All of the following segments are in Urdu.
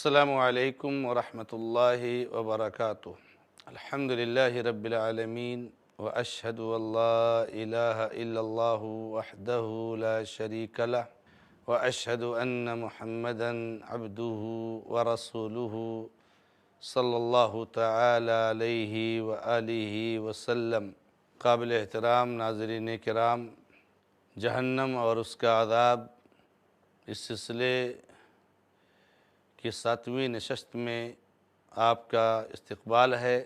السلام علیکم ورحمۃ اللہ وبرکاتہ۔ الحمد للہ رب العالمین واشہد ان لا الہ الا اللہ وحدہ لا شریک لہ واشہد ان محمدا عبدہ ورسولہ صلی اللہ تعالی علیہ وآلہ وسلم۔ قابل احترام ناظرین کرام، جہنم اور اس کا عذاب، اس سلسلے کی 7ویں نشست میں آپ کا استقبال ہے۔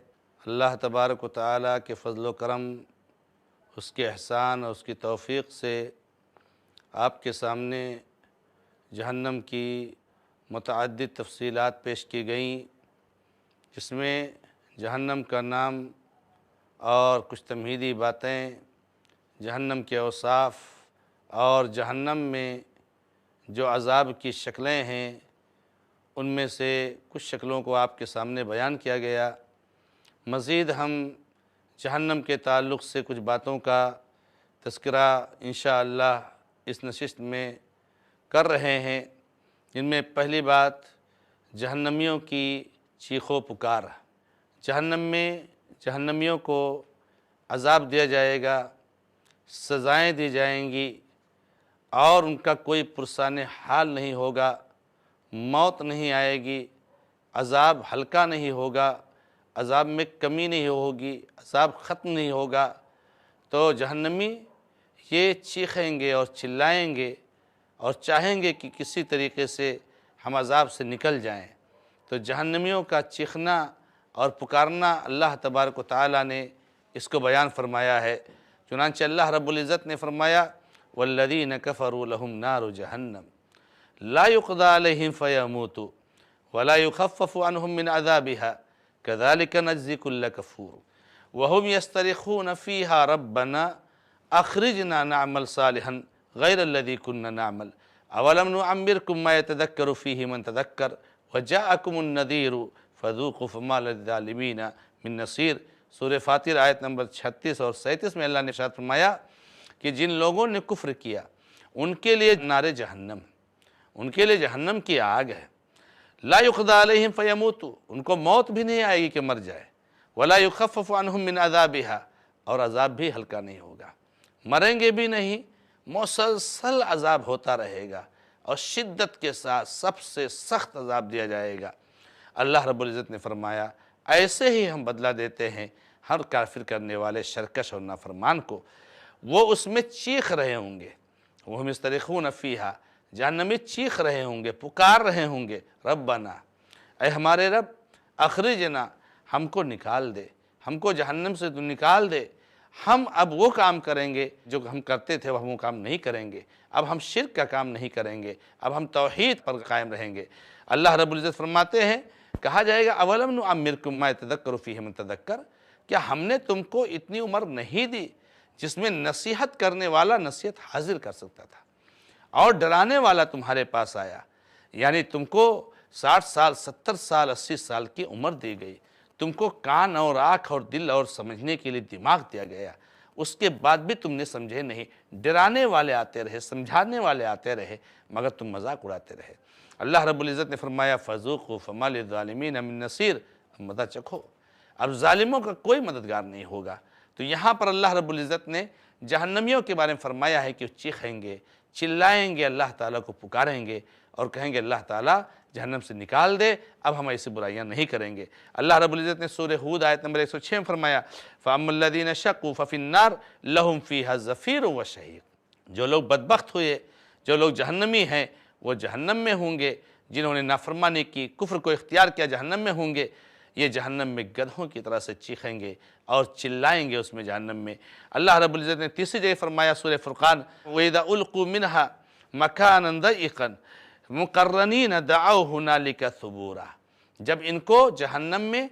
اللہ تبارک و تعالیٰ کے فضل و کرم، اس کے احسان اور اس کی توفیق سے آپ کے سامنے جہنم کی متعدد تفصیلات پیش کی گئیں، جس میں جہنم کا نام اور کچھ تمہیدی باتیں، جہنم کے اوصاف اور جہنم میں جو عذاب کی شکلیں ہیں ان میں سے کچھ شکلوں کو آپ کے سامنے بیان کیا گیا۔ مزید ہم جہنم کے تعلق سے کچھ باتوں کا تذکرہ انشاءاللہ اس نشست میں کر رہے ہیں، جن میں پہلی بات جہنمیوں کی چیخ و پکار۔ جہنم میں جہنمیوں کو عذاب دیا جائے گا، سزائیں دی جائیں گی اور ان کا کوئی پرسان حال نہیں ہوگا، موت نہیں آئے گی، عذاب ہلکا نہیں ہوگا، عذاب میں کمی نہیں ہوگی، عذاب ختم نہیں ہوگا۔ تو جہنمی یہ چیخیں گے اور چلائیں گے اور چاہیں گے کہ کسی طریقے سے ہم عذاب سے نکل جائیں۔ تو جہنمیوں کا چیخنا اور پکارنا اللہ تبارک و تعالیٰ نے اس کو بیان فرمایا ہے۔ چنانچہ اللہ رب العزت نے فرمایا وَالَّذِينَ كَفَرُوا لَهُمْ نَارُ جَهَنَّمَ لا يقضى عليهم فيموتوا ولا يخفف عنهم من عذابها كذلك نجزي كل كفور وهم يسترخون فيها ربنا أخرجنا نعمل صالحا غير الذي كنا نعمل أولم نعمركم ما يتذكر فيه من تذكر وجاءكم النذير فذوقوا فما للظالمين من نصير۔ سورہ فاطر آیت نمبر 36 اور 37 میں اللہ نے ارشاد فرمایا کہ جن لوگوں نے کفر کیا ان کے لیے نار جہنم، ان کے لیے جہنم کی آگ ہے۔ لا يقضى عليهم فيموتوا، ان کو موت بھی نہیں آئے گی کہ مر جائے، ولا يخفف عنهم من عذابها، اور عذاب بھی ہلکا نہیں ہوگا، مریں گے بھی نہیں، مسلسل عذاب ہوتا رہے گا اور شدت کے ساتھ سب سے سخت عذاب دیا جائے گا۔ اللہ رب العزت نے فرمایا ایسے ہی ہم بدلہ دیتے ہیں ہر کافر کرنے والے شرکش اور نافرمان کو۔ وہ اس میں چیخ رہے ہوں گے، وَهُمْ يَسْتَرِخُونَ فِيهَا، جہنمی چیخ رہے ہوں گے، پکار رہے ہوں گے ربنا، اے ہمارے رب، اخرجنا، ہم کو نکال دے، ہم کو جہنم سے تو نکال دے، ہم اب وہ کام کریں گے جو ہم کرتے تھے، وہ کام نہیں کریں گے، اب ہم شرک کا کام نہیں کریں گے، اب ہم توحید پر قائم رہیں گے۔ اللہ رب العزت فرماتے ہیں، کہا جائے گا اولم نعمرکم ما یتذکر فیہ من تذکر، کیا ہم نے تم کو اتنی عمر نہیں دی جس میں نصیحت کرنے والا نصیحت حاضر کر سکتا تھا اور ڈرانے والا تمہارے پاس آیا؟ یعنی تم کو 60 سال 70 سال 80 سال کی عمر دی گئی، تم کو کان اور آنکھ اور دل اور سمجھنے کے لیے دماغ دیا گیا، اس کے بعد بھی تم نے سمجھے نہیں۔ ڈرانے والے آتے رہے، سمجھانے والے آتے رہے، مگر تم مذاق اڑاتے رہے۔ اللہ رب العزت نے فرمایا فَذُوقُوا فَمَا لِلظَّالِمِينَ مِن نَصِيرٍ، اب مزہ چکھو، اب ظالموں کا کوئی مددگار نہیں ہوگا۔ تو یہاں پر اللہ رب العزت نے جہنمیوں کے بارے میں فرمایا ہے کہ وہ چیخیں گے، چلائیں گے، اللہ تعالیٰ کو پکاریں گے اور کہیں گے اللہ تعالیٰ جہنم سے نکال دے، اب ہم ایسی برائیاں نہیں کریں گے۔ اللہ رب العزت نے سورہ ہود آیت نمبر 106 میں فرمایا فَأَمَّا الَّذِينَ شَقُوا فَفِي النَّارِ لَهُمْ فِيهَا زَفِيرٌ وَشَهِيقٌ، جو لوگ بدبخت ہوئے، جو لوگ جہنمی ہیں، وہ جہنم میں ہوں گے، جنہوں نے نافرمانی کی، کفر کو اختیار کیا، جہنم میں ہوں گے۔ یہ جہنم میں گدھوں کی طرح سے چیخیں گے اور چلائیں گے اس میں جہنم میں۔ اللہ رب العزت نے تیسری جگہ فرمایا سورہ فرقان وَإِذَا أُلْقُوا مِنْهَا مَكَانًا ضَيِّقًا مُقَرَّنِينَ دَعَوْا هُنَالِكَ ثُبُورًا، جب ان کو جہنم میں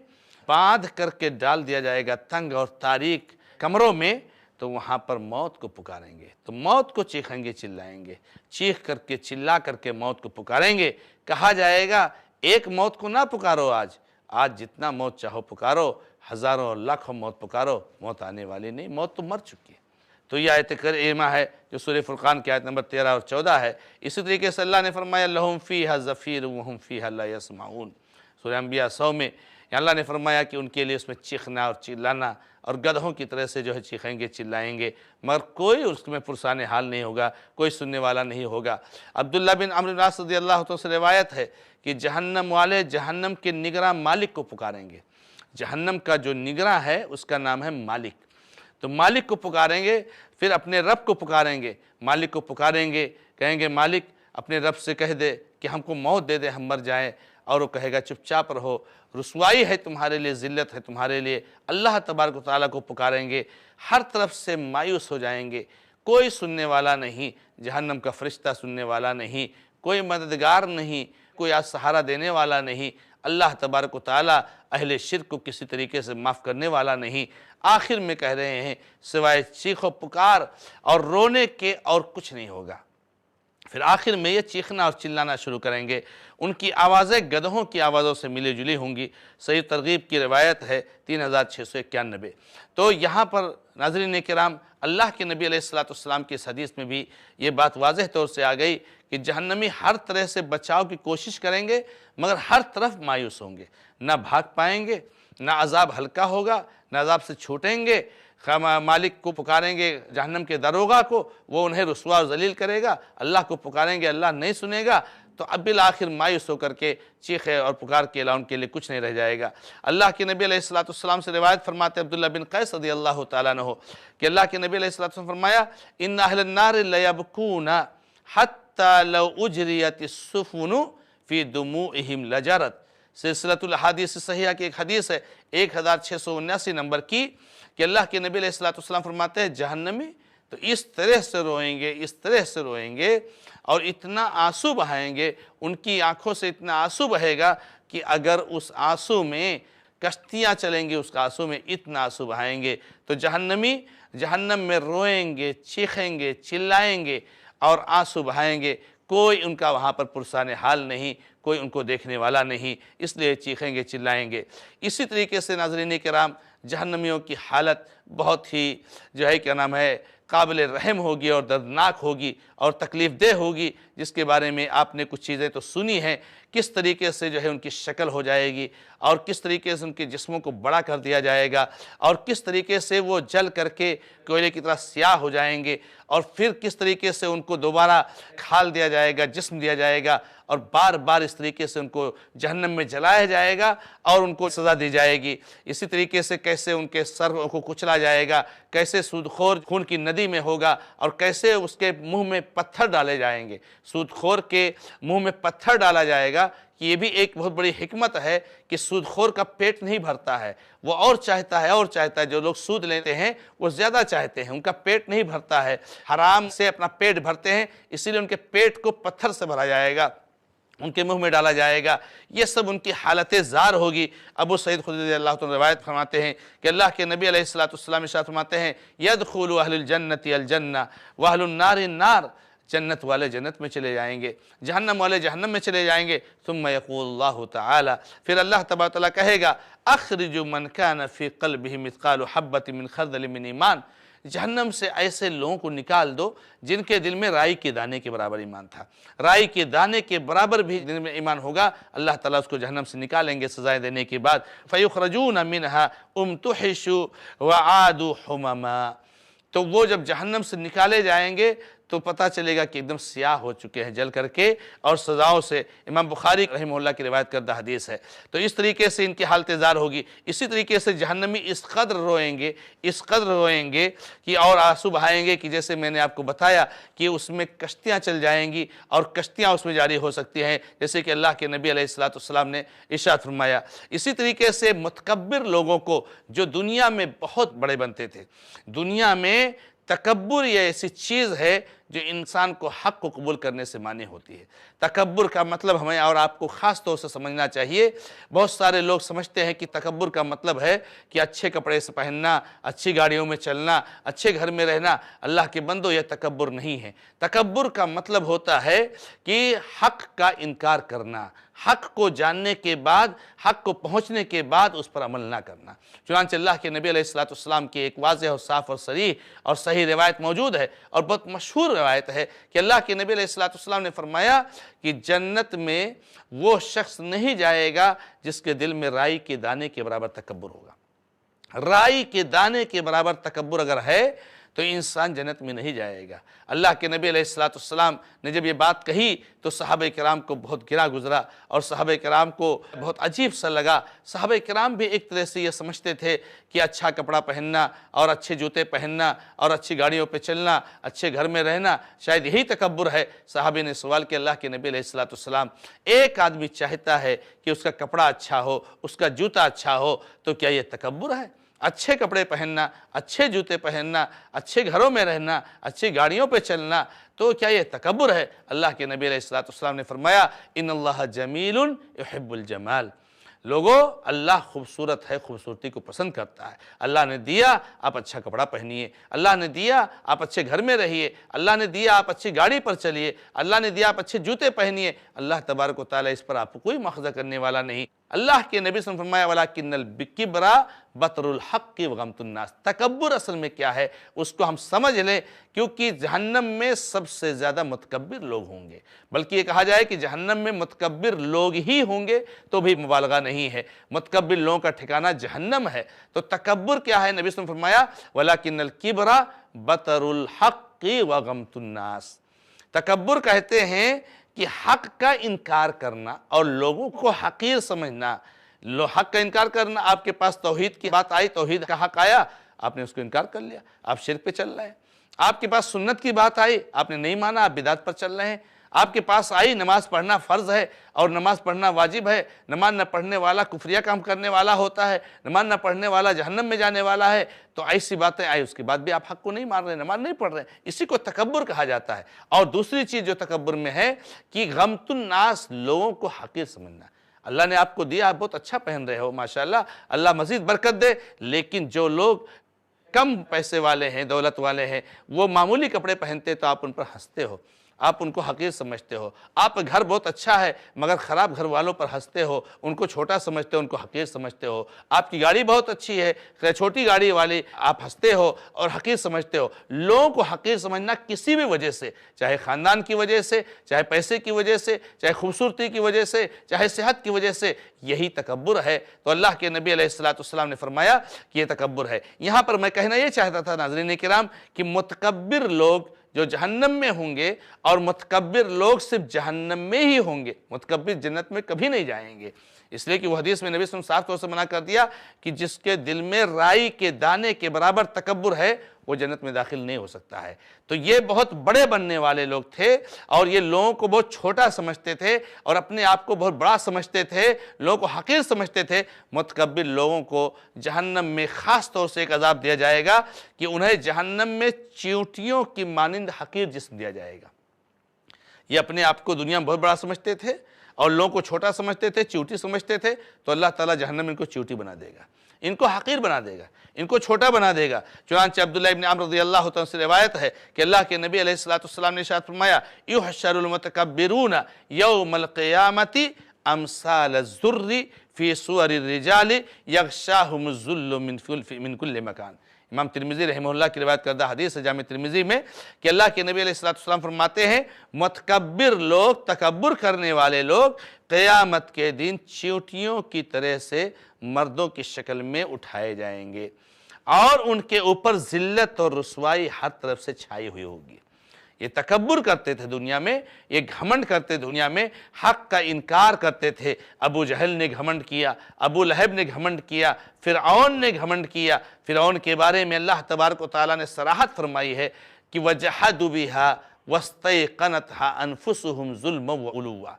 باندھ کر کے ڈال دیا جائے گا تنگ اور تاریک کمروں میں، تو وہاں پر موت کو پکاریں گے، تو موت کو چیخیں گے، چلائیں گے، چیخ کر کے چلا کر کے موت کو پکاریں گے۔ کہا جائے گا ایک موت کو نہ پکارو، آج جتنا موت چاہو پکارو، ہزاروں اور لاکھوں موت پکارو، موت آنے والی نہیں، موت تو مر چکی ہے۔ تو یہ آیت کریمہ ہے جو سورہ فرقان کی آیت نمبر 13 اور 14 ہے۔ اسی طریقے سے اللہ نے فرمایا لَهُمْ فِيهَا زَفِيرٌ وَهُمْ فِيهَا لَا يَسْمَعُونَ، سورہ انبیاء 100 میں اللہ نے فرمایا کہ ان کے لیے اس میں چیخنا اور چلانا اور گدھوں کی طرح سے جو ہے چیخیں گے چلائیں گے، مگر کوئی اس میں پرسان حال نہیں ہوگا، کوئی سننے والا نہیں ہوگا۔ عبداللہ بن عمرو بن العاص رضی اللہ عنہ سے روایت ہے کہ جہنم والے جہنم کے نگراں مالک کو پکاریں گے۔ جہنم کا جو نگراں ہے اس کا نام ہے مالک، تو مالک کو پکاریں گے، پھر اپنے رب کو پکاریں گے، مالک کو پکاریں گے، کہیں گے مالک اپنے رب سے کہہ دے کہ ہم کو موت دے دے، ہم مر جائیں، اور وہ کہے گا چپ چاپ رہو، رسوائی ہے تمہارے لیے، ذلت ہے تمہارے لیے۔ اللہ تبارک و تعالیٰ کو پکاریں گے، ہر طرف سے مایوس ہو جائیں گے، کوئی سننے والا نہیں، جہنم کا فرشتہ سننے والا نہیں، کوئی مددگار نہیں، کوئی آج سہارا دینے والا نہیں، اللہ تبارک و تعالیٰ اہل شرک کو کسی طریقے سے معاف کرنے والا نہیں۔ آخر میں کہہ رہے ہیں سوائے چیخ و پکار اور رونے کے اور کچھ نہیں ہوگا۔ پھر آخر میں یہ چیخنا اور چلانا شروع کریں گے، ان کی آوازیں گدھوں کی آوازوں سے ملی جلی ہوں گی۔ صحیح ترغیب کی روایت ہے 3691۔ تو یہاں پر ناظرین کرام اللہ کے نبی علیہ السلام کی اس حدیث میں بھی یہ بات واضح طور سے آ گئی کہ جہنمی ہر طرح سے بچاؤ کی کوشش کریں گے، مگر ہر طرف مایوس ہوں گے، نہ بھاگ پائیں گے، نہ عذاب ہلکا ہوگا، نہ عذاب سے چھوٹیں گے۔ مالک کو پکاریں گے، جہنم کے دروغہ کو، وہ انہیں رسوا اور ذلیل کرے گا، اللہ کو پکاریں گے، اللہ نہیں سنے گا، تو اب بالآخر مایوس ہو کر کے چیخے اور پکار کے علاوہ ان کے لیے کچھ نہیں رہ جائے گا۔ اللہ کے نبی علیہ السلام سے روایت فرماتے عبداللہ بن قیس رضی اللہ تعالیٰ عنہ کہ اللہ کے نبی علیہ السلام فرمایا ان اہل النار لیبکون حتی لو اجریت السفن فی دموعہم لجرت۔ سلسلۃ الاحادیث صحیحہ کی ایک حدیث ہے 1679 نمبر کی کہ اللہ کے نبی علیہ السلام فرماتے ہیں جہنمی تو اس طرح سے روئیں گے، اس طرح سے روئیں گے اور اتنا آنسو بہائیں گے، ان کی آنکھوں سے اتنا آنسو بہے گا کہ اگر اس آنسو میں کشتیاں چلیں گے، اس آنسو میں اتنا آنسو بہائیں گے۔ تو جہنمی جہنم میں روئیں گے، چیخیں گے، چلائیں گے اور آنسو بہائیں گے، کوئی ان کا وہاں پر پرسان حال نہیں، کوئی ان کو دیکھنے والا نہیں، اس لیے چیخیں گے، چلائیں گے۔ اسی طریقے سے ناظرین کرام جہنمیوں کی حالت بہت ہی جو ہے کیا نام ہے قابل رحم ہوگی اور دردناک ہوگی اور تکلیف دہ ہوگی، جس کے بارے میں آپ نے کچھ چیزیں تو سنی ہیں، کس طریقے سے جو ہے ان کی شکل ہو جائے گی اور کس طریقے سے ان کے جسموں کو بڑا کر دیا جائے گا اور کس طریقے سے وہ جل کر کے کوئلے کی طرح سیاہ ہو جائیں گے اور پھر کس طریقے سے ان کو دوبارہ کھال دیا جائے گا، جسم دیا جائے گا اور بار بار اس طریقے سے ان کو جہنم میں جلایا جائے گا اور ان کو سزا دی جائے گی۔ اسی طریقے سے کیسے ان کے سر کو کچلا جائے گا، کیسے سود خور خون کی ندی میں ہوگا اور کیسے اس کے منہ میں پتھر ڈالے جائیں گے، سود خور کے منہ میں پتھر ڈالا جائے گا۔ کہ یہ بھی ایک بہت بڑی حکمت ہے کہ سود خور کا پیٹ نہیں بھرتا ہے، وہ اور چاہتا ہے اور چاہتا ہے، جو لوگ سود لیتے ہیں وہ زیادہ چاہتے ہیں، ان کا پیٹ نہیں بھرتا ہے، حرام سے اپنا پیٹ بھرتے ہیں، اسی لیے ان کے پیٹ کو پتھر سے بھرا جائے گا، ان کے منہ میں ڈالا جائے گا، یہ سب ان کی حالت زار ہوگی۔ ابو سعید خدری رضی اللہ عنہ روایت فرماتے ہیں کہ اللہ کے نبی علیہ السلام ارشاد فرماتے ہیں یدخل اہل الجنت الجنہ واہل النار النار، جنت والے جنت میں چلے جائیں گے، جہنم والے جہنم میں چلے جائیں گے۔ ثم یقول اللہ تعالی، پھر اللہ تبارک تعالیٰ کہے گا اخرج من کان فی قلبہ مثقال حبۃ من خردل من ایمان، جہنم سے ایسے لوگوں کو نکال دو جن کے دل میں رائی کے دانے کے برابر ایمان تھا، رائی کے دانے کے برابر بھی دل میں ایمان ہوگا، اللہ تعالیٰ اس کو جہنم سے نکالیں گے سزائیں دینے کے بعد۔ فیخرجون منہا امتحشوا وعادوا حمما، تو وہ جب جہنم سے نکالے جائیں گے تو پتہ چلے گا کہ ایک دم سیاہ ہو چکے ہیں جل کر کے اور سزاؤں سے، امام بخاری رحمہ اللہ کی روایت کردہ حدیث ہے۔ تو اس طریقے سے ان کی حالت زار ہوگی۔ اسی طریقے سے جہنمی اس قدر روئیں گے، اس قدر روئیں گے کہ اور آنسو بہائیں گے کہ جیسے میں نے آپ کو بتایا کہ اس میں کشتیاں چل جائیں گی اور کشتیاں اس میں جاری ہو سکتی ہیں، جیسے کہ اللہ کے نبی علیہ السلام نے ارشاد فرمایا۔ اسی طریقے سے متکبر لوگوں کو جو دنیا میں بہت بڑے بنتے تھے، دنیا میں تکبر یہ ایسی چیز ہے جو انسان کو حق کو قبول کرنے سے مانع ہوتی ہے۔ تکبر کا مطلب ہمیں اور آپ کو خاص طور سے سمجھنا چاہیے۔ بہت سارے لوگ سمجھتے ہیں کہ تکبر کا مطلب ہے کہ اچھے کپڑے سے پہننا، اچھی گاڑیوں میں چلنا، اچھے گھر میں رہنا۔ اللہ کے بندو، یہ تکبر نہیں ہے۔ تکبر کا مطلب ہوتا ہے کہ حق کا انکار کرنا، حق کو جاننے کے بعد، حق کو پہنچنے کے بعد اس پر عمل نہ کرنا۔ چنانچہ اللہ کے نبی علیہ السلام کی ایک واضح اور صاف اور صریح اور صحیح روایت موجود ہے، اور بہت مشہور روایت ہے کہ اللہ کے نبی علیہ السلام نے فرمایا کہ جنت میں وہ شخص نہیں جائے گا جس کے دل میں رائی کے دانے کے برابر تکبر ہوگا۔ رائی کے دانے کے برابر تکبر اگر ہے تو انسان جنت میں نہیں جائے گا۔ اللہ کے نبی علیہ السلام نے جب یہ بات کہی تو صحابہ کرام کو بہت گرا گزرا، اور صحابہ کرام کو بہت عجیب سا لگا۔ صحابہ کرام بھی ایک طرح سے یہ سمجھتے تھے کہ اچھا کپڑا پہننا اور اچھے جوتے پہننا اور اچھی گاڑیوں پہ چلنا، اچھے گھر میں رہنا، شاید یہی تکبر ہے۔ صحابہ نے سوال کیا، اللہ کے نبی علیہ السلام، ایک آدمی چاہتا ہے کہ اس کا کپڑا اچھا ہو، اس کا جوتا اچھا ہو، تو کیا یہ تکبر ہے؟ اچھے کپڑے پہننا، اچھے جوتے پہننا، اچھے گھروں میں رہنا، اچھی گاڑیوں پہ چلنا، تو کیا یہ تکبر ہے؟ اللہ کے نبی علیہ السلام نے فرمایا، ان اللہ جمیل یحب الجمال۔ لوگو، اللہ خوبصورت ہے، خوبصورتی کو پسند کرتا ہے۔ اللہ نے دیا، آپ اچھا کپڑا پہنیے۔ اللہ نے دیا، آپ اچھے گھر میں رہیے۔ اللہ نے دیا، آپ اچھی گاڑی پر چلیے۔ اللہ نے دیا، آپ اچھے جوتے پہنیے۔ اللہ تبارک و تعالیٰ اس پر آپ کو کوئی مواخذہ کرنے والا نہیں۔ اللہ کے نبی صلی اللہ علیہ وسلم نے فرمایا، وَلَكِنَّ الْكِبْرَ بَطْرُ الْحَقِّ وَغَمْطُ النَّاسِ۔ تکبر اصل میں کیا ہے اس کو ہم سمجھ لیں، کیونکہ جہنم میں سب سے زیادہ متکبر لوگ ہوں گے۔ بلکہ یہ کہا جائے کہ جہنم میں متکبر لوگ ہی ہوں گے تو بھی مبالغہ نہیں ہے۔ متکبر لوگوں کا ٹھکانہ جہنم ہے۔ تو تکبر کیا ہے؟ نبی صلی اللہ علیہ وسلم نے فرمایا، وَلَكِنَّ الْكِبْرَ بَطْرُ الْحَقِّ وَغَمْطُ النَّاسِ۔ تکبر کہتے ہیں کہ حق کا انکار کرنا اور لوگوں کو حقیر سمجھنا۔ حق کا انکار کرنا، آپ کے پاس توحید کی بات آئی، توحید کا حق آیا، آپ نے اس کو انکار کر لیا، آپ شرک پہ چل رہے ہیں۔ آپ کے پاس سنت کی بات آئی، آپ نے نہیں مانا، آپ بدعت پر چل رہے ہیں۔ آپ کے پاس آئی نماز پڑھنا فرض ہے اور نماز پڑھنا واجب ہے، نماز نہ پڑھنے والا کفریہ کام کرنے والا ہوتا ہے، نماز نہ پڑھنے والا جہنم میں جانے والا ہے، تو ایسی باتیں آئی، اس کے بعد بھی آپ حق کو نہیں مان رہے، نماز نہیں پڑھ رہے، اسی کو تکبر کہا جاتا ہے۔ اور دوسری چیز جو تکبر میں ہے کہ غمط الناس، لوگوں کو حقیر سمجھنا۔ اللہ نے آپ کو دیا، آپ بہت اچھا پہن رہے ہو، ماشاءاللہ، اللہ مزید برکت دے، لیکن جو لوگ کم پیسے والے ہیں، دولت والے ہیں، وہ معمولی کپڑے پہنتے تو آپ ان پر ہنستے ہو، آپ ان کو حقیر سمجھتے ہو۔ آپ کا گھر بہت اچھا ہے مگر خراب گھر والوں پر ہنستے ہو، ان کو چھوٹا سمجھتے ہو، ان کو حقیر سمجھتے ہو۔ آپ کی گاڑی بہت اچھی ہے، چھوٹی گاڑی والی آپ ہنستے ہو اور حقیر سمجھتے ہو۔ لوگوں کو حقیر سمجھنا کسی بھی وجہ سے، چاہے خاندان کی وجہ سے، چاہے پیسے کی وجہ سے، چاہے خوبصورتی کی وجہ سے، چاہے صحت کی وجہ سے، یہی تکبر ہے۔ تو اللہ کے نبی علیہ السلام نے فرمایا کہ یہ تکبر ہے۔ یہاں پر میں کہنا یہ چاہتا تھا ناظرین کرام کہ متکبر لوگ جو جہنم میں ہوں گے، اور متکبر لوگ صرف جہنم میں ہی ہوں گے، متکبر جنت میں کبھی نہیں جائیں گے۔ اس لیے کہ وہ حدیث میں نبی صلی اللہ علیہ وسلم صاف طور سے منع کر دیا کہ جس کے دل میں رائی کے دانے کے برابر تکبر ہے وہ جنت میں داخل نہیں ہو سکتا ہے۔ تو یہ بہت بڑے بننے والے لوگ تھے، اور یہ لوگوں کو بہت چھوٹا سمجھتے تھے اور اپنے آپ کو بہت بڑا سمجھتے تھے، لوگوں کو حقیر سمجھتے تھے۔ متکبر لوگوں کو جہنم میں خاص طور سے ایک عذاب دیا جائے گا کہ انہیں جہنم میں چیونٹیوں کی مانند حقیر جسم دیا جائے گا۔ یہ اپنے آپ کو دنیا میں بہت بڑا سمجھتے تھے اور لوگوں کو چھوٹا سمجھتے تھے، چیونٹی سمجھتے تھے، تو اللہ تعالیٰ جہنم میں ان کو چیونٹی بنا دے گا، ان کو حقیر بنا دے گا، ان کو چھوٹا بنا دے گا۔ چنانچہ عبداللہ ابن عمرو رضی اللہ عنہ سے روایت ہے کہ اللہ کے نبی علیہ السلام نے ارشاد فرمایا، یحشر المتکبرون یوم القیامۃ امثال الذر فی صور الرجال یغشاہم الذل من کل مکان۔ امام ترمذی رحمہ اللہ کی روایت کردہ حدیث ہے جامع ترمذی میں کہ اللہ کے نبی علیہ السلام فرماتے ہیں، متکبر لوگ، تکبر کرنے والے لوگ قیامت کے دن چیونٹیوں کی طرح سے مردوں کی شکل میں اٹھائے جائیں گے، اور ان کے اوپر ذلت اور رسوائی ہر طرف سے چھائی ہوئی ہوگی۔ یہ تکبر کرتے تھے دنیا میں، یہ گھمنڈ کرتے دنیا میں، حق کا انکار کرتے تھے۔ ابو جہل نے گھمنڈ کیا، ابو لہب نے گھمنڈ کیا، فرعون نے گھمنڈ کیا۔ فرعون کے بارے میں اللہ تبارک و تعالیٰ نے صراحت فرمائی ہے کہ وَجَحَدُوا بِهَا وَاسْتَيْقَنَتْهَا أَنفُسُهُمْ ظُلْمًا وَعُلُوًّا۔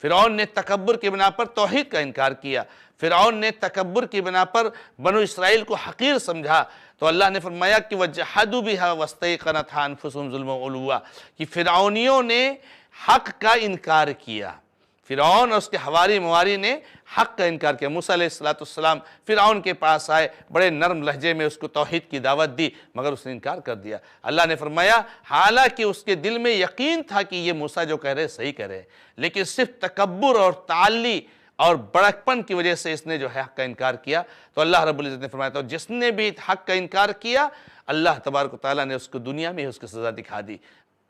فرعون نے تکبر کی بنا پر توحید کا انکار کیا، فرعون نے تکبر کی بنا پر بنو اسرائیل کو حقیر سمجھا، تو اللہ نے فرمایا کہ وَجَحَدُوا بِهَا وَاسْتَيْقَنَتْهَا أَنفُسُهُمْ ظُلْمًا وَعُلُوًّا، کہ فرعونیوں نے حق کا انکار کیا، فرعون اور اس کے حواری مواری نے حق کا انکار کیا۔ موسیٰ علیہ السلام فرعون کے پاس آئے، بڑے نرم لہجے میں اس کو توحید کی دعوت دی، مگر اس نے انکار کر دیا۔ اللہ نے فرمایا حالانکہ اس کے دل میں یقین تھا کہ یہ موسیٰ جو کہہ رہے صحیح کہہ رہے، لیکن صرف تکبر اور تعلی اور بڑکپن کی وجہ سے اس نے جو ہے حق کا انکار کیا۔ تو اللہ رب العزت نے فرمایا تو جس نے بھی حق کا انکار کیا، اللہ تبارک و تعالیٰ نے اس کو دنیا میں اس کی سزا دکھا دی۔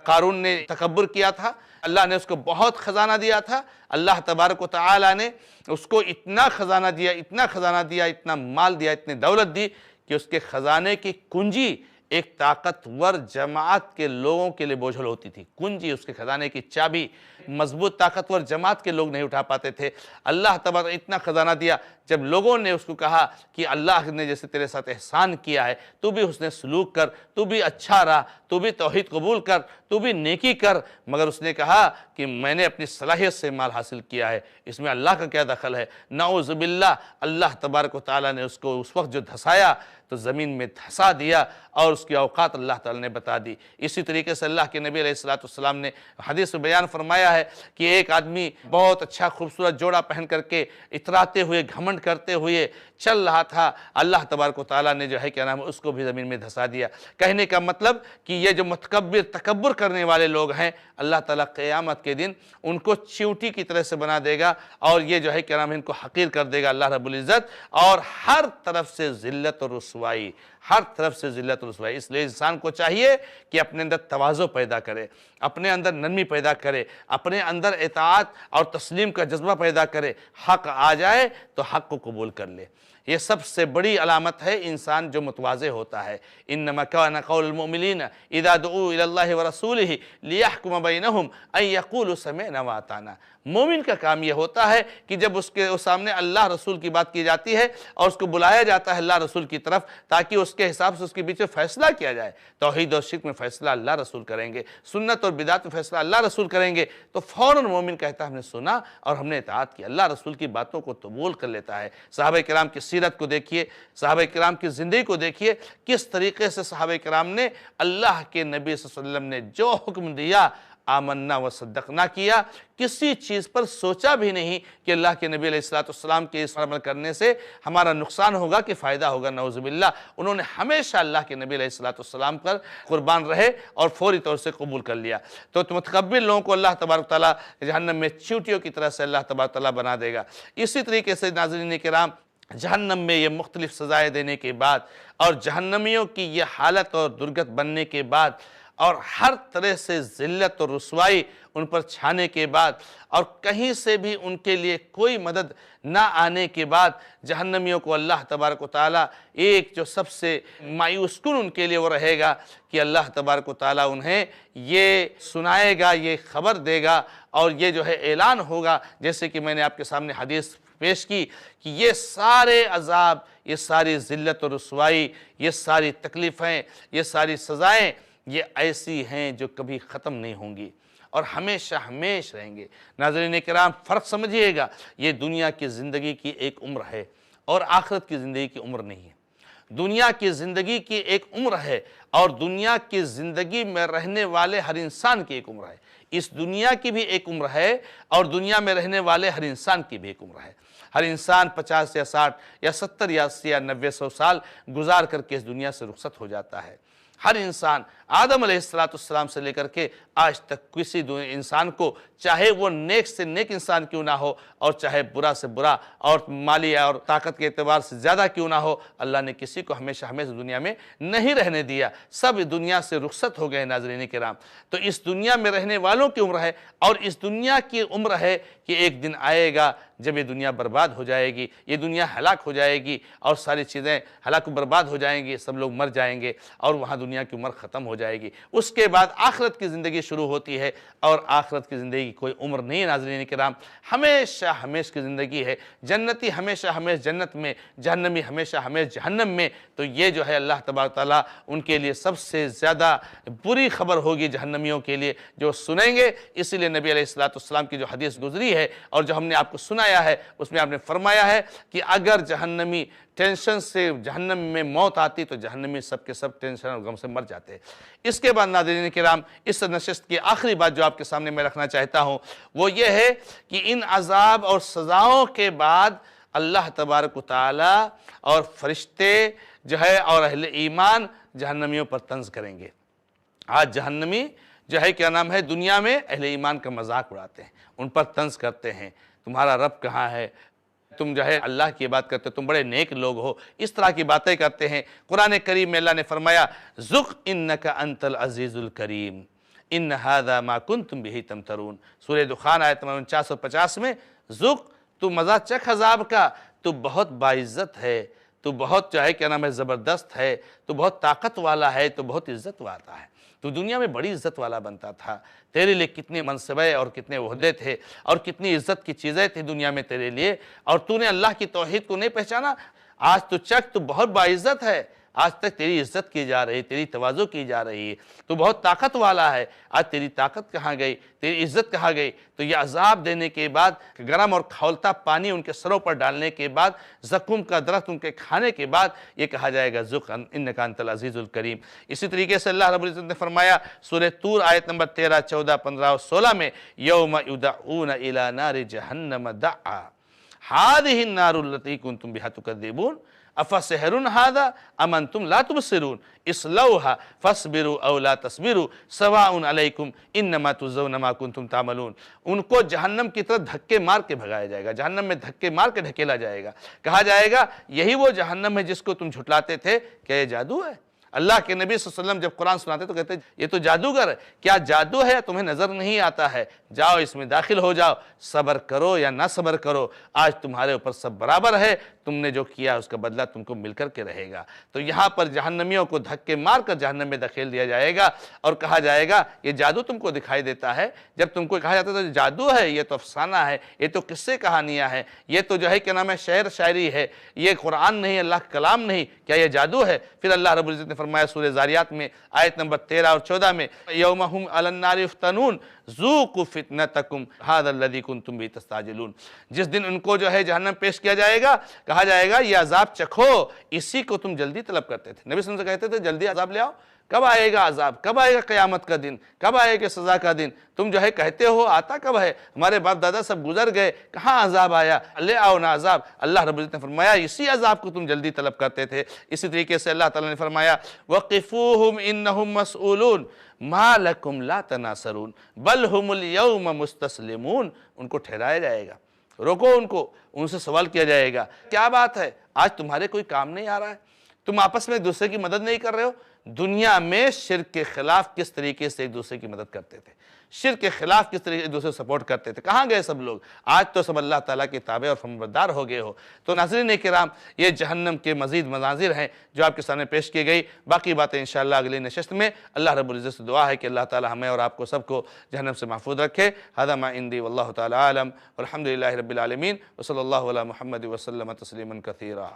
قارون نے تکبر کیا تھا، اللہ نے اس کو بہت خزانہ دیا تھا، اللہ تبارک و تعالیٰ نے اس کو اتنا خزانہ دیا، اتنا خزانہ دیا، اتنا مال دیا، اتنی دولت دی کہ اس کے خزانے کی کنجی ایک طاقتور جماعت کے لوگوں کے لیے بوجھل ہوتی تھی۔ کنجی، اس کے خزانے کی چابی مضبوط طاقتور جماعت کے لوگ نہیں اٹھا پاتے تھے۔ اللہ تبارک اتنا خزانہ دیا، جب لوگوں نے اس کو کہا کہ اللہ نے جیسے تیرے ساتھ احسان کیا ہے، تو بھی حسن سلوک کر، تو بھی اچھا رہا، تو بھی توحید قبول کر، تو بھی نیکی کر، مگر اس نے کہا کہ میں نے اپنی صلاحیت سے مال حاصل کیا ہے، اس میں اللہ کا کیا دخل ہے؟ نعوذ باللہ، اللہ تبارک و تعالیٰ نے اس کو اس وقت جو دھسایا تو زمین میں دھسا دیا، اور اس کی اوقات اللہ تعالیٰ نے بتا دی۔ اسی طریقے سے اللہ کے نبی علیہ السلام نے حدیث میں بیان فرمایا ہے کہ ایک آدمی بہت اچھا خوبصورت جوڑا پہن کر کے اتراتے ہوئے گھمنڈ کرتے ہوئے چل رہا تھا، اللہ تبارک و تعالیٰ نے جو ہے کیا نام ہے اس کو بھی زمین میں دھسا دیا۔ کہنے کا مطلب کہ یہ جو متکبر تکبر کرنے والے لوگ ہیں، اللہ تعالیٰ قیامت کے دن ان کو چیونٹی کی طرح سے بنا دے گا، اور یہ جو ہے کیا نام ہے ان کو حقیر کر دے گا اللہ رب العزت، اور ہر طرف سے ذلت اور رسوائی، ہر طرف سے ذلت اور رسوائی۔ اس لیے انسان کو چاہیے کہ اپنے اندر تواضع پیدا کرے، اپنے اندر نرمی پیدا کرے، اپنے اندر اطاعت اور تسلیم کا جذبہ پیدا کرے، حق آ جائے تو حق کو قبول کر لے۔ یہ سب سے بڑی علامت ہے انسان جو متواضع ہوتا ہے۔ انما کان قول المؤمنین اذا دعوا الی اللہ ورسولہ لیحکم بینہم ان یقولوا سمعنا واطعنا۔ مومن کا کام یہ ہوتا ہے کہ جب اس کے سامنے اللہ رسول کی بات کی جاتی ہے اور اس کو بلایا جاتا ہے اللہ رسول کی طرف، تاکہ اس کے حساب سے اس کے بیچ میں فیصلہ کیا جائے۔ توحید اور شرک میں فیصلہ اللہ رسول کریں گے، سنت اور بدعت میں فیصلہ اللہ رسول کریں گے، تو فوراً مومن کہتا ہے ہم نے سنا اور ہم نے اطاعت کی، اللہ رسول کی باتوں کو قبول کر لیتا ہے۔ صحابہ کرام کی سیرت کو دیکھیے، صحابہ کرام کی زندگی کو دیکھیے، کس طریقے سے صحابہ کرام نے اللہ کے نبی صلی اللہ علیہ وسلم نے جو حکم دیا آمنا و صدقنا کیا، کسی چیز پر سوچا بھی نہیں کہ اللہ کے نبی علیہ السلام کے اس عمل کرنے سے ہمارا نقصان ہوگا کہ فائدہ ہوگا، نعوذ باللہ۔ انہوں نے ہمیشہ اللہ کے نبی علیہ السلام پر قربان رہے اور فوری طور سے قبول کر لیا۔ تو متکبر لوگوں کو اللہ تبارک تعالیٰ جہنم میں چیونٹیوں کی طرح سے اللہ تبارک تعالیٰ بنا دے گا۔ اسی طریقے سے ناظرین کرام، جہنم میں یہ مختلف سزائیں دینے کے بعد اور جہنمیوں کی یہ حالت اور درگت بننے کے بعد اور ہر طرح سے ذلت اور رسوائی ان پر چھانے کے بعد اور کہیں سے بھی ان کے لیے کوئی مدد نہ آنے کے بعد، جہنمیوں کو اللہ تبارک و تعالیٰ ایک جو سب سے مایوس کن ان کے لیے وہ رہے گا کہ اللہ تبارک و تعالیٰ انہیں یہ سنائے گا، یہ خبر دے گا، اور یہ جو ہے اعلان ہوگا، جیسے کہ میں نے آپ کے سامنے حدیث پیش کی کہ یہ سارے عذاب، یہ ساری ذلت اور رسوائی، یہ ساری تکلیفیں، یہ ساری سزائیں، یہ ایسی ہیں جو کبھی ختم نہیں ہوں گی اور ہمیشہ ہمیشہ رہیں گے۔ ناظرین کرام، فرق سمجھیے گا، یہ دنیا کی زندگی کی ایک عمر ہے اور آخرت کی زندگی کی عمر نہیں ہے۔ دنیا کی زندگی کی ایک عمر ہے اور دنیا کی زندگی میں رہنے والے ہر انسان کی ایک عمر ہے۔ اس دنیا کی بھی ایک عمر ہے اور دنیا میں رہنے والے ہر انسان کی بھی ایک عمر ہے۔ ہر انسان 50 یا 60 یا 70 یا 80 یا 90 100 سال گزار کر کے اس دنیا سے رخصت ہو جاتا ہے۔ ہر انسان آدم علیہ السلام سے لے کر کے آج تک کسی انسان کو، چاہے وہ نیک سے نیک انسان کیوں نہ ہو اور چاہے برا سے برا اور مالی اور طاقت کے اعتبار سے زیادہ کیوں نہ ہو، اللہ نے کسی کو ہمیشہ ہمیشہ دنیا میں نہیں رہنے دیا، سب دنیا سے رخصت ہو گئے۔ ناظرین کرام، تو اس دنیا میں رہنے والوں کی عمر ہے اور اس دنیا کی عمر ہے کہ ایک دن آئے گا جب یہ دنیا برباد ہو جائے گی، یہ دنیا ہلاک ہو جائے گی اور ساری چیزیں ہلاک و برباد ہو جائیں گی، سب لوگ مر جائیں گے اور وہاں دنیا دنیا کی عمر ختم ہو جائے گی، اس کے بعد آخرت کی زندگی شروع ہوتی ہے، اور آخرت کی زندگی کی کوئی عمر نہیں ہے ناظرین کرام، ہمیشہ ہمیش کی زندگی ہے، جنتی ہمیشہ ہمیش جنت میں، جہنمی ہمیشہ ہمیش جہنم میں۔ تو یہ جو ہے اللہ تبارک تعالیٰ ان کے لیے سب سے زیادہ بری خبر ہوگی جہنمیوں کے لیے جو سنیں گے۔ اسی لیے نبی علیہ السلام کی جو حدیث گزری ہے اور جو ہم نے آپ کو سنایا ہے، اس میں آپ نے فرمایا ہے کہ اگر جہنمی ٹینشن سے جہنم میں موت آتی تو جہنمی سب کے سب ٹینشن اور غم سے مر جاتے۔ اس کے بعد ناظرین کرام، اس نشست کی آخری بات جو آپ کے سامنے میں رکھنا چاہتا ہوں وہ یہ ہے کہ ان عذاب اور سزاؤں کے بعد اللہ تبارک و تعالی اور فرشتے جو ہے اور اہل ایمان جہنمیوں پر طنز کریں گے۔ آج جہنمی جو ہے کیا نام ہے دنیا میں اہل ایمان کا مذاق اڑاتے ہیں، ان پر طنز کرتے ہیں، تمہارا رب کہاں ہے، تم جو ہے اللہ کی بات کرتے ہو، تم بڑے نیک لوگ ہو، اس طرح کی باتیں کرتے ہیں۔ قرآن کریم میں اللہ نے فرمایا ذُقْ إِنَّكَ أَنْتَ الْعَزِيزُ الْكَرِيمُ إِنَّ هَذَا مَا كُنْتُمْ بِهِ تَمْتَرُونَ۔ سورہ دخان آیت نمبر 4950 میں ذُقْ، تو مزہ چکھ عذاب کا، تو بہت باعزت ہے، تو بہت جو ہے کیا نام ہے زبردست ہے، تو بہت طاقت والا ہے، تو بہت عزت والا ہے، تو دنیا میں بڑی عزت والا بنتا تھا، تیرے لیے کتنے منصبے اور کتنے عہدے تھے اور کتنی عزت کی چیزیں تھی دنیا میں تیرے لیے، اور تو نے اللہ کی توحید کو نہیں پہچانا۔ آج تو چکھ، تو بہت باعزت ہے، آج تک تیری عزت کی جا رہی، تیری تواضع کی جا رہی ہے، تو بہت طاقت والا ہے، آج تیری طاقت کہاں گئی، تیری عزت کہاں گئی۔ تو یہ عذاب دینے کے بعد، گرم اور کھولتا پانی ان کے سروں پر ڈالنے کے بعد، زقوم کا درخت ان کے کھانے کے بعد یہ کہا جائے گا ذُقْ إِنَّكَ أَنْتَ الْعَزِيزُ الْكَرِيمُ۔ اسی طریقے سے اللہ رب العزت نے فرمایا سورہ طور آیت نمبر 13، 14، 15 اور 16 میں یوم یدعون الی نار جہنم دعا هذه النار التي كنتم بها تكذبون افسحر هذا ام انتم لا تبصرون اصلوها فاصبروا او لا تصبروا سواء علیکم انما تجزون ما کنتم تعملون۔ ان کو جہنم کی طرف دھکے مار کے بھگایا جائے گا، جہنم میں دھکے مار کے ڈھکیلا جائے گا، کہا جائے گا یہی وہ جہنم ہے جس کو تم جھٹلاتے تھے، کیا یہ جادو ہے؟ اللہ کے نبی صلی اللہ علیہ وسلم جب قرآن سناتے تو کہتے یہ تو جادوگر ہے، کیا جادو ہے تمہیں نظر نہیں آتا ہے؟ جاؤ اس میں داخل ہو جاؤ، صبر کرو یا نہ صبر کرو، آج تمہارے اوپر سب برابر ہے، تم نے جو کیا اس کا بدلہ تم کو مل کر کے رہے گا۔ تو یہاں پر جہنمیوں کو دھکے مار کر جہنم میں دھکیل دیا جائے گا اور کہا جائے گا یہ جادو تم کو دکھائی دیتا ہے؟ جب تم کو کہا جاتا ہے تو جادو ہے، یہ تو افسانہ ہے، یہ تو قصے کہانیاں ہیں، یہ تو جو ہے کیا نام ہے شعر شاعری ہے، یہ قرآن نہیں، اللہ کا کلام نہیں، کیا یہ جادو ہے؟ پھر اللہ رب العزت نے فرمایا سورہ زاریات میں آیت نمبر 13 اور 14 میں یوم ہم علی النار یفتنون ذوقوا فتنتکم ھذا الذی کنتم بہ تستعجلون۔ جس دن ان کو جو ہے جہنم پیش کیا جائے گا، کہا جائے گا یہ عذاب چکھو، اسی کو تم جلدی طلب کرتے تھے۔ نبی صلی اللہ علیہ وسلم سے کہتے تھے جلدی عذاب لے آؤ، کب آئے گا عذاب، کب آئے گا قیامت کا دن، کب آئے گا سزا کا دن؟ تم جو ہے کہتے ہو آتا کب ہے؟ ہمارے باپ دادا سب گزر گئے، کہاں عذاب آیا؟ لے آؤ نا عذاب۔ اللہ رب العزت نے فرمایا اسی عذاب کو تم جلدی طلب کرتے تھے۔ اسی طریقے سے اللہ تعالیٰ نے فرمایا وَقِفُوهُمْ إِنَّهُمْ مَسْئُولُونَ مَا لَكُمْ لَا تَنَاصَرُونَ بَلْ هُمُ الْيَوْمَ مُسْتَسْلِمُونَ۔ ان کو ٹھہرایا جائے گا، روکو ان کو، ان سے سوال کیا جائے گا کیا بات ہے آج تمہارے کوئی کام نہیں آ رہا ہے؟ تم آپس میں ایک دوسرے کی مدد نہیں کر رہے ہو؟ دنیا میں شرک کے خلاف کس طریقے سے ایک دوسرے کی مدد کرتے تھے، شرک کے خلاف کس طریقے سے ایک دوسرے سپورٹ کرتے تھے، کہاں گئے سب لوگ؟ آج تو سب اللہ تعالیٰ کے تابع اور فرمانبردار ہو گئے ہو۔ تو ناظرین کرام، یہ جہنم کے مزید مناظر ہیں جو آپ کے سامنے پیش کی گئی، باقی باتیں انشاءاللہ اگلی نشست میں۔ اللہ رب العزت سے دعا ہے کہ اللہ تعالیٰ ہمیں اور آپ کو سب کو جہنم سے محفوظ رکھے۔ ھذا ما عندی واللہ تعالیٰ عالم والحمد للہ رب العالمین وصلی اللہ علی محمد وسلم تسلیما کثیرا۔